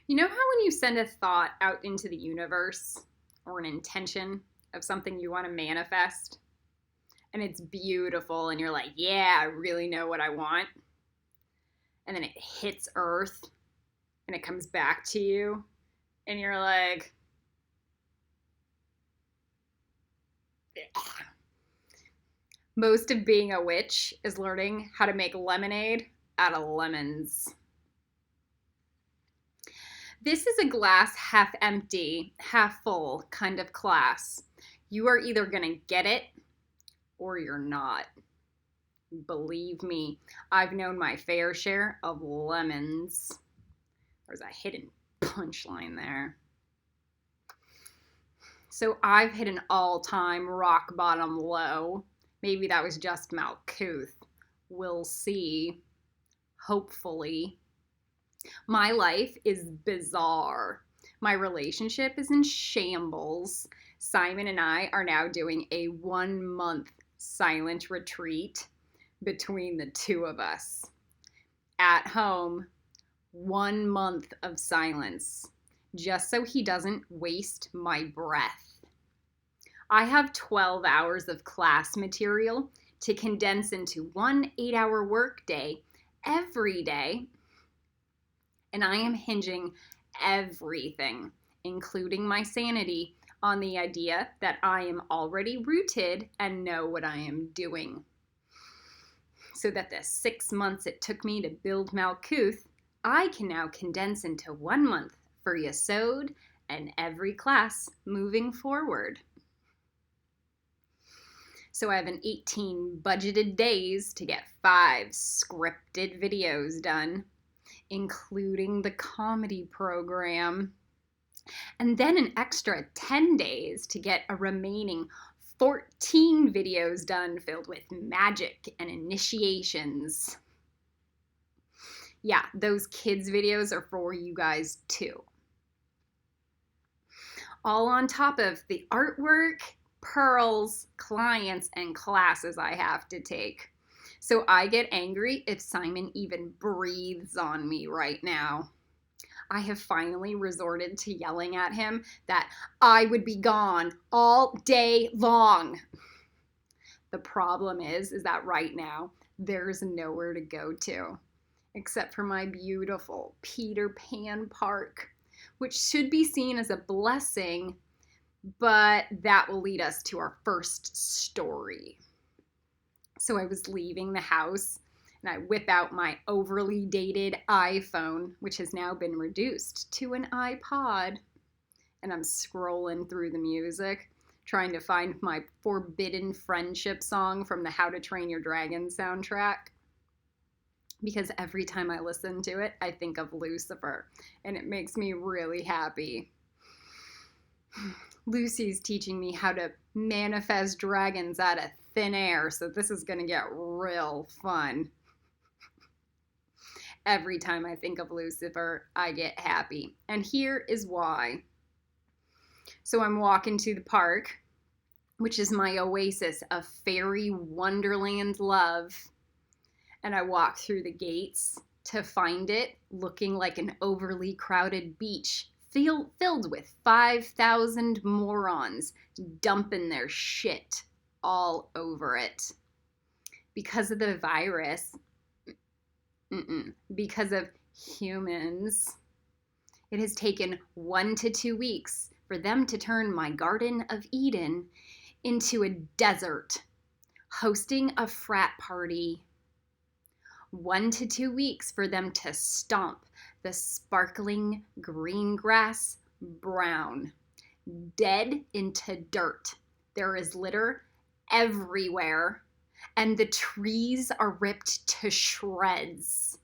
You know how when you send a thought out into the universe or an intention of something you want to manifest and it's beautiful and you're like, yeah, I really know what I want. And then it hits Earth and it comes back to you and you're like, ugh. Most of being a witch is learning how to make lemonade out of lemons. This is a glass half empty, half full kind of class. You are either going to get it or you're not. Believe me, I've known my fair share of lemons. There's a hidden punchline there. So I've hit an all-time rock bottom low. Maybe that was just Malkuth. We'll see. Hopefully. My life is bizarre. My relationship is in shambles. Simon and I are now doing a 1-month silent retreat between the two of us. At home, 1 month of silence, just so he doesn't waste my breath. I have 12 hours of class material to condense into one 8-hour workday every day, and I am hinging everything, including my sanity, on the idea that I am already rooted and know what I am doing. So that the 6 months it took me to build Malkuth, I can now condense into 1 month for yesod and every class moving forward. So I have an 18 budgeted days to get 5 scripted videos done, including the comedy program, and then an extra 10 days to get a remaining 14 videos done filled with magic and initiations. Yeah, those kids videos are for you guys too. All on top of the artwork, pearls, clients, and classes I have to take. So I get angry if Simon even breathes on me right now. I have finally resorted to yelling at him that I would be gone all day long. The problem is that right now there's nowhere to go to except for my beautiful Peter Pan Park, which should be seen as a blessing, but that will lead us to our first story. So I was leaving the house and I whip out my overly dated iPhone, which has now been reduced to an iPod. And I'm scrolling through the music, trying to find my forbidden friendship song from the How to Train Your Dragon soundtrack. Because every time I listen to it, I think of Lucifer, and it makes me really happy. Lucy's teaching me how to manifest dragons out of thin air, so this is going to get real fun. Every time I think of Lucifer, I get happy. And here is why. So I'm walking to the park, which is my oasis of fairy wonderland love. And I walk through the gates to find it looking like an overly crowded beach filled with 5,000 morons dumping their shit all over it. Because of the virus, because of humans, it has taken 1 to 2 weeks for them to turn my Garden of Eden into a desert, hosting a frat party. 1 to 2 weeks for them to stomp the sparkling green grass brown, dead into dirt. There is litter everywhere, and the trees are ripped to shreds.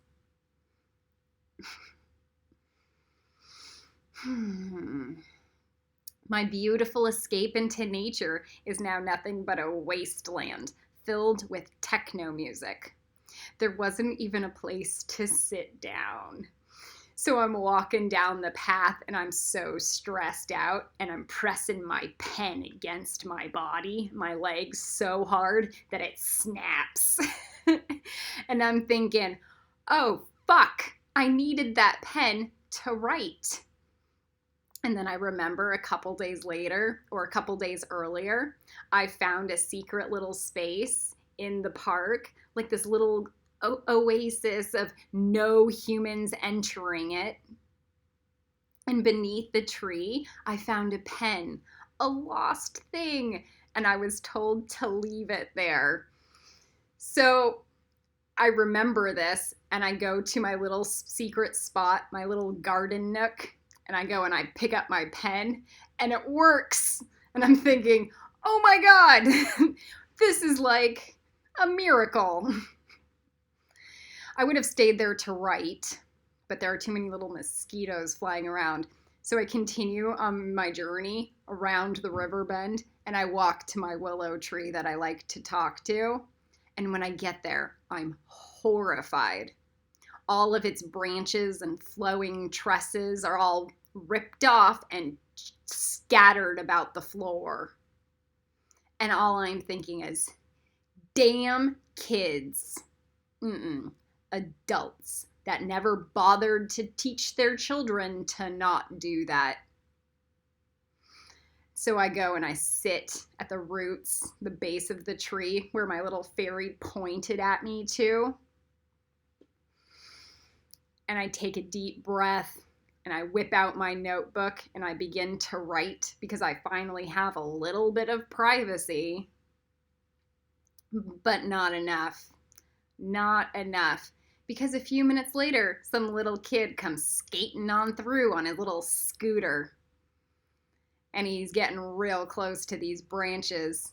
My beautiful escape into nature is now nothing but a wasteland filled with techno music. There wasn't even a place to sit down. So I'm walking down the path and I'm so stressed out and I'm pressing my pen against my body, my legs so hard that it snaps. And I'm thinking, oh, fuck, I needed that pen to write. And then I remember a couple days later, or a couple days earlier, I found a secret little space in the park, like this little oasis of no humans entering it. And beneath the tree, I found a pen, a lost thing, and I was told to leave it there. So I remember this, and I go to my little secret spot, my little garden nook, and I go and I pick up my pen, and it works. And I'm thinking, oh my God, this is like a miracle. I would have stayed there to write, but there are too many little mosquitoes flying around. So I continue on my journey around the river bend, and I walk to my willow tree that I like to talk to. And when I get there, I'm horrified. All of its branches and flowing tresses are all ripped off and scattered about the floor. And all I'm thinking is, damn kids. Adults that never bothered to teach their children to not do that. So I go and I sit at the roots, the base of the tree where my little fairy pointed at me to. And I take a deep breath and I whip out my notebook and I begin to write because I finally have a little bit of privacy, but not enough. Not enough. Because a few minutes later, some little kid comes skating on through on his little scooter. And he's getting real close to these branches.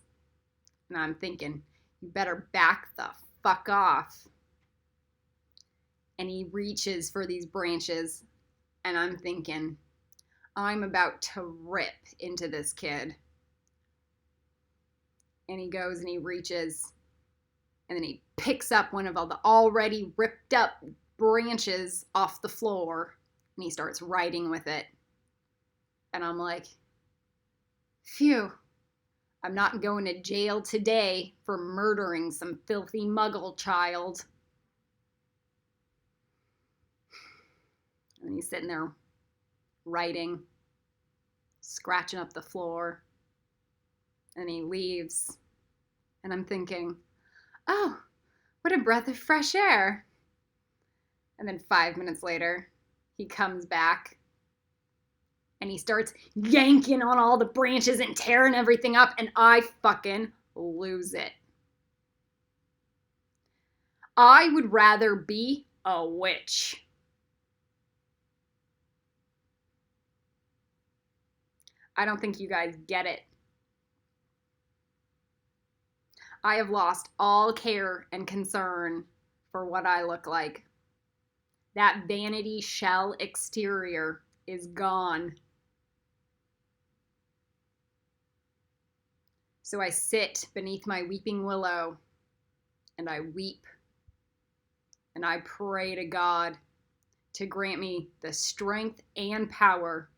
And I'm thinking, you better back the fuck off. And he reaches for these branches. And I'm thinking, I'm about to rip into this kid. And he goes and he reaches. And then he picks up one of all the already ripped up branches off the floor. And he starts writing with it. And I'm like, phew, I'm not going to jail today for murdering some filthy muggle child. And he's sitting there writing, scratching up the floor. And he leaves. And I'm thinking, oh, what a breath of fresh air. And then 5 minutes later, he comes back and he starts yanking on all the branches and tearing everything up, and I fucking lose it. I would rather be a witch. I don't think you guys get it. I have lost all care and concern for what I look like. That vanity shell exterior is gone. So I sit beneath my weeping willow and I weep and I pray to God to grant me the strength and power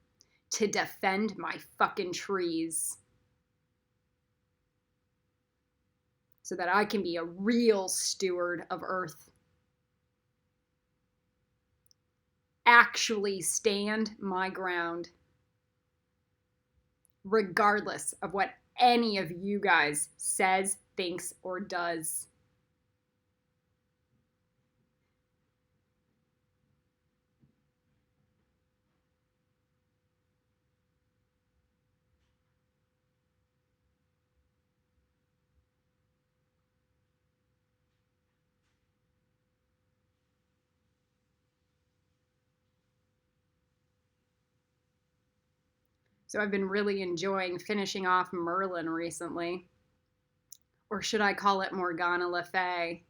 to defend my fucking trees so that I can be a real steward of Earth. Actually stand my ground, regardless of what any of you guys says, thinks, or does. So I've been really enjoying finishing off Merlin recently. Or should I call it Morgana Le Fay?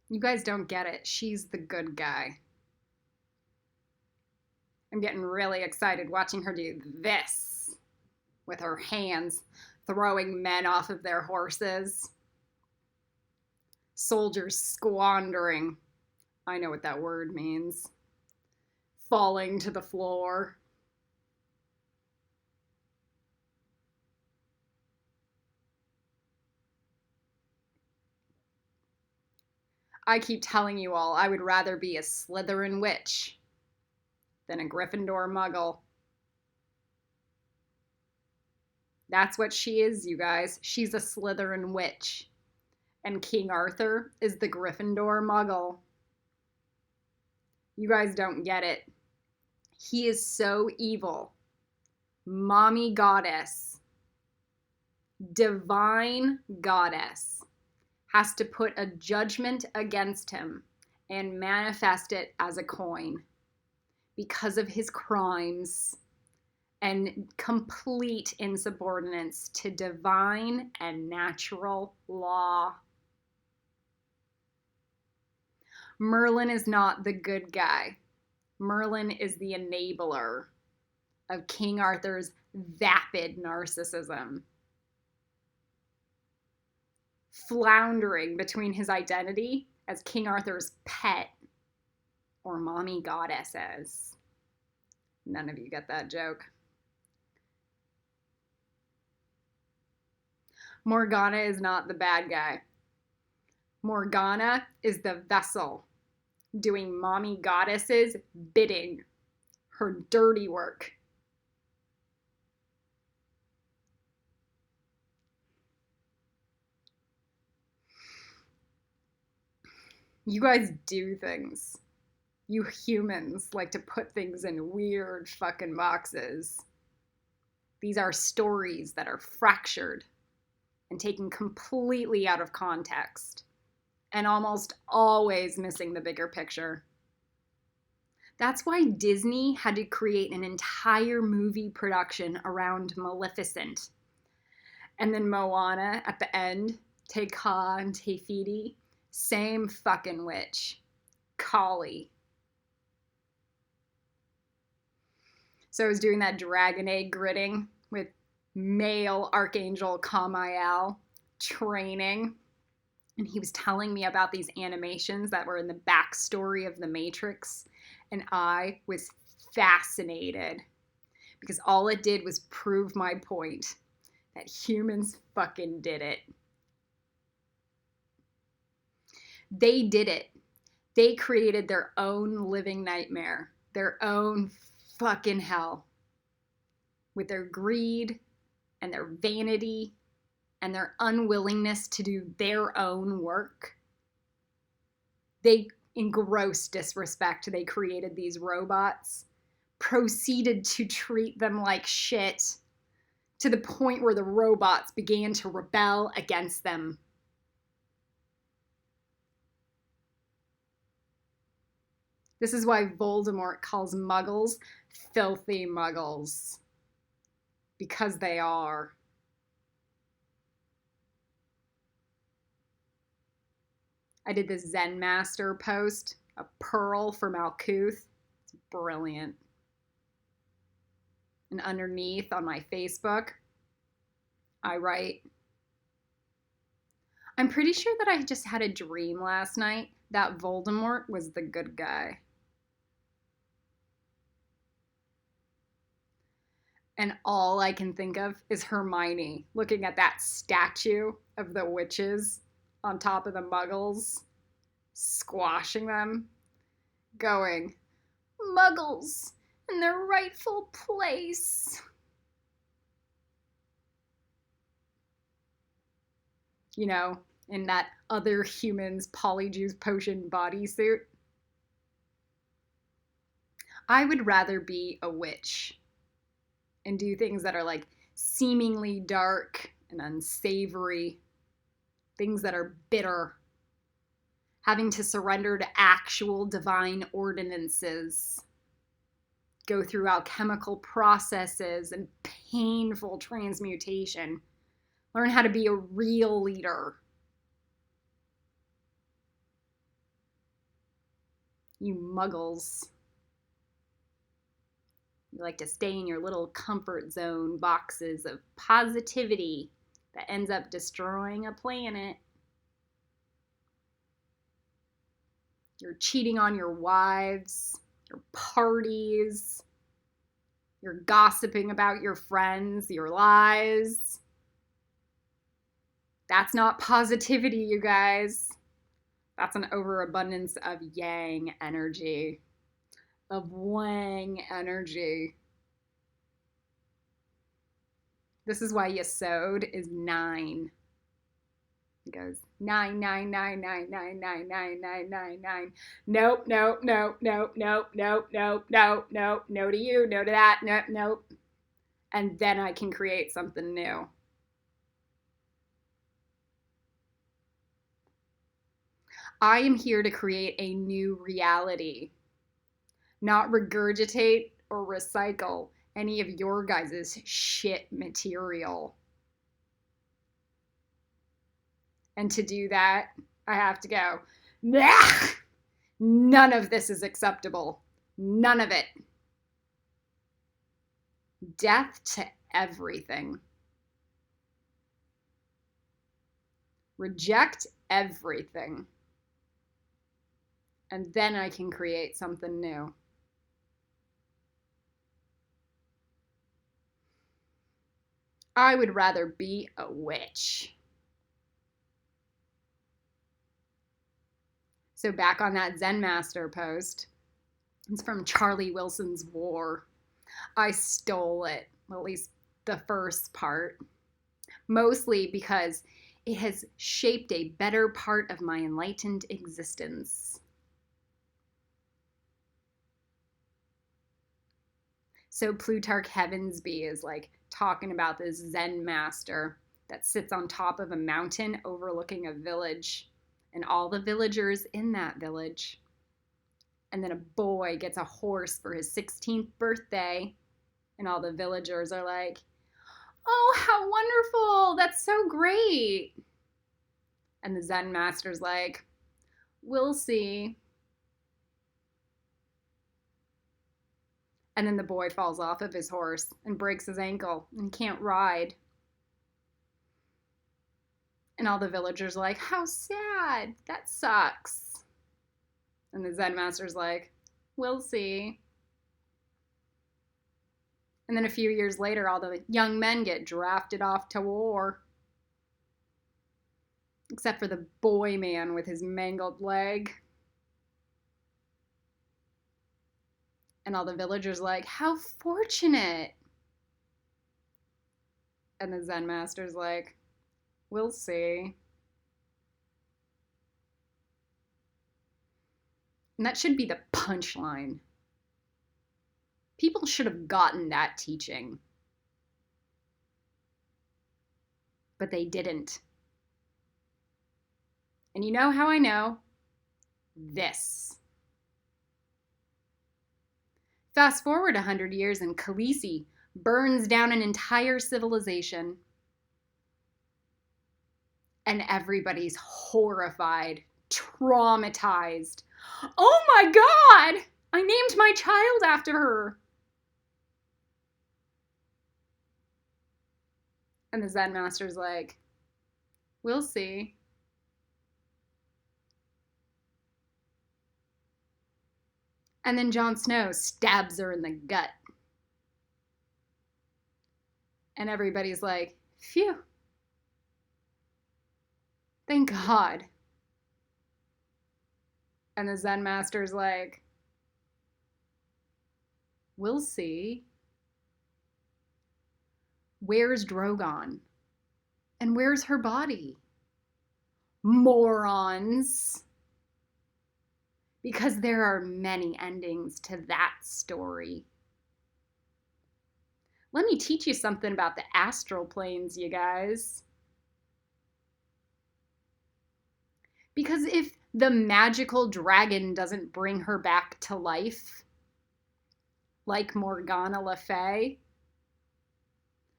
You guys don't get it. She's the good guy. I'm getting really excited watching her do this with her hands, throwing men off of their horses. Soldiers squandering. I know what that word means. Falling to the floor. I keep telling you all I would rather be a Slytherin witch than a Gryffindor muggle. That's what she is, you guys. She's a Slytherin witch. And King Arthur is the Gryffindor muggle. You guys don't get it. He is so evil. Mommy goddess, divine goddess, has to put a judgment against him and manifest it as a coin because of his crimes and complete insubordinance to divine and natural law. Merlin is not the good guy. Merlin is the enabler of King Arthur's vapid narcissism, floundering between his identity as King Arthur's pet or mommy goddesses. None of you get that joke. Morgana is not the bad guy. Morgana is the vessel doing mommy goddess's bidding, her dirty work. You guys do things. You humans like to put things in weird fucking boxes. These are stories that are fractured and taken completely out of context, and almost always missing the bigger picture. That's why Disney had to create an entire movie production around Maleficent. And then Moana at the end, Te Kā and Te Fiti, same fucking witch, Kali. So I was doing that dragon egg gridding with male Archangel Kamael training. And he was telling me about these animations that were in the backstory of the Matrix. And I was fascinated because all it did was prove my point that humans fucking did it. They did it. They created their own living nightmare, their own fucking hell with their greed and their vanity and their unwillingness to do their own work. They, in gross disrespect, they created these robots, proceeded to treat them like shit to the point where the robots began to rebel against them. This is why Voldemort calls muggles filthy muggles. Because they are. I did this Zen Master post, a pearl for Malkuth. It's brilliant. And underneath on my Facebook, I write, I'm pretty sure that I just had a dream last night that Voldemort was the good guy. And all I can think of is Hermione looking at that statue of the witches on top of the muggles, squashing them, going, muggles in their rightful place. You know, in that other humans polyjuice potion bodysuit. I would rather be a witch and do things that are like seemingly dark and unsavory, things that are bitter, having to surrender to actual divine ordinances, go through alchemical processes and painful transmutation, learn how to be a real leader. You muggles. You like to stay in your little comfort zone boxes of positivity that ends up destroying a planet. You're cheating on your wives, your parties. You're gossiping about your friends, your lies. That's not positivity, you guys. That's an overabundance of yang energy. of Wang energy. This is why yesod is 9. It goes 9, 9, 9, 9, 9, 9, 9, 9, 9, 9. Nope, nope, nope, nope, nope, nope, nope, nope, nope, no to you, no to that, nope, nope. And then I can create something new. I am here to create a new reality, not regurgitate or recycle any of your guys' shit material. And to do that, I have to go, nah! None of this is acceptable. None of it. Death to everything. Reject everything. And then I can create something new. I would rather be a witch. So back on that Zen Master post, it's from Charlie Wilson's War. I stole it, at least the first part, mostly because it has shaped a better part of my enlightened existence. So Plutarch Heavensby is like talking about this Zen master that sits on top of a mountain overlooking a village and all the villagers in that village. And then a boy gets a horse for his 16th birthday, and all the villagers are like, oh, how wonderful, that's so great. And the Zen master's like, we'll see. And then the boy falls off of his horse and breaks his ankle and can't ride. And all the villagers are like, how sad, that sucks. And the Zen master's like, we'll see. And then a few years later, all the young men get drafted off to war. Except for the boy man with his mangled leg. And all the villagers are like, how fortunate. And the Zen master's like, we'll see. And that should be the punchline. People should have gotten that teaching. But they didn't. And you know how I know? This. Fast forward 100 years and Khaleesi burns down an entire civilization. And everybody's horrified, traumatized. Oh my God! I named my child after her. And the Zen master's like, we'll see. And then Jon Snow stabs her in the gut. And everybody's like, phew. Thank God. And the Zen master's like, we'll see. Where's Drogon? And where's her body? Morons. Because there are many endings to that story. Let me teach you something about the astral planes, you guys. Because if the magical dragon doesn't bring her back to life, like Morgana Le Fay,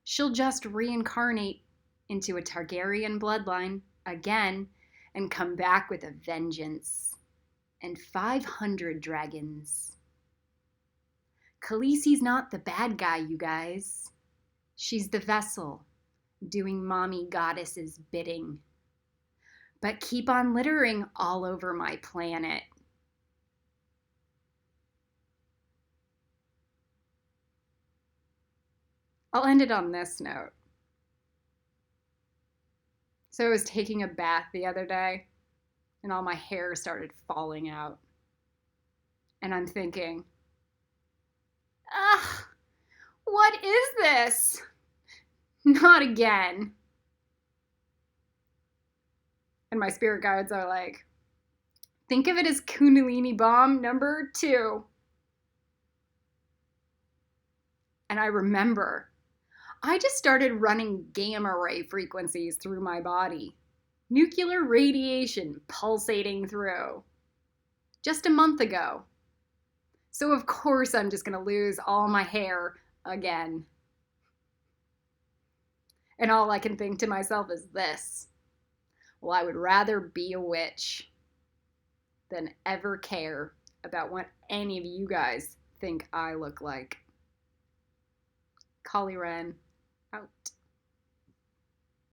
she'll just reincarnate into a Targaryen bloodline again and come back with a vengeance. And 500 dragons. Khaleesi's not the bad guy, you guys. She's the vessel, doing mommy goddess's bidding. But keep on littering all over my planet. I'll end it on this note. So I was taking a bath the other day, and all my hair started falling out. And I'm thinking, What is this? Not again. And my spirit guides are like, think of it as Kundalini bomb number 2. And I remember, I just started running gamma ray frequencies through my body. Nuclear radiation pulsating through. Just a month ago. So of course I'm just going to lose all my hair again. And all I can think to myself is this. Well, I would rather be a witch than ever care about what any of you guys think I look like. Collie Wren, out.